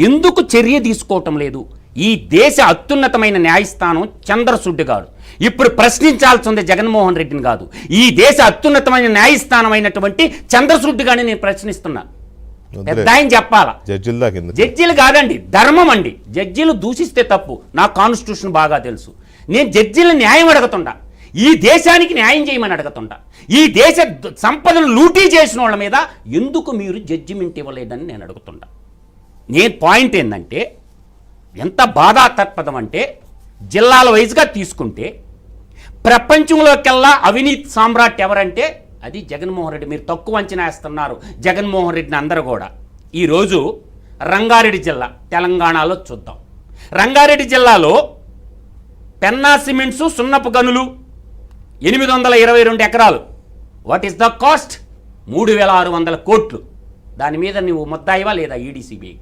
ఎందుకు చర్య తీసుకోవటం లేదు? ఈ దేశ అత్యున్నతమైన న్యాయస్థానం చంద్రచూడ్ గారు ఇప్పుడు ప్రశ్నించాల్సి ఉంది జగన్మోహన్ రెడ్డిని కాదు. ఈ దేశ అత్యున్నతమైన న్యాయస్థానం అయినటువంటి చంద్రచూడ్ గారిని నేను ప్రశ్నిస్తున్నా. పెద్ద ఆయన చెప్పాలా, జడ్జీలు కాదండి, ధర్మం అండి. జడ్జీలు దూషిస్తే తప్పు, నాకు కాన్స్టిట్యూషన్ బాగా తెలుసు. నేను జడ్జీలను న్యాయం అడుగుతుండా, ఈ దేశానికి న్యాయం చేయమని అడుగుతుంటా. ఈ దేశ సంపదను లూటీ చేసిన వాళ్ళ మీద ఎందుకు మీరు జడ్జిమెంట్ ఇవ్వలేదని నేను అడుగుతుంటా. నేను పాయింట్ ఏంటంటే, ఎంత బాధాతత్పదం అంటే, జిల్లాల వైజ్గా తీసుకుంటే ప్రపంచంలోకెల్లా అవినీతి సామ్రాట్ ఎవరంటే అది జగన్మోహన్ రెడ్డి. మీరు తక్కువ అంచనా వేస్తున్నారు జగన్మోహన్ రెడ్డిని అందరూ కూడా. ఈరోజు రంగారెడ్డి జిల్లా తెలంగాణలో చూద్దాం. రంగారెడ్డి జిల్లాలో పెన్నా సిమెంట్స్ సున్నపు గనులు 822 ఎకరాలు. What is the cost? 3600 కోట్లు. దాని మీద నువ్వు ముద్దాయివా లేదా ఈడీసీబీకి?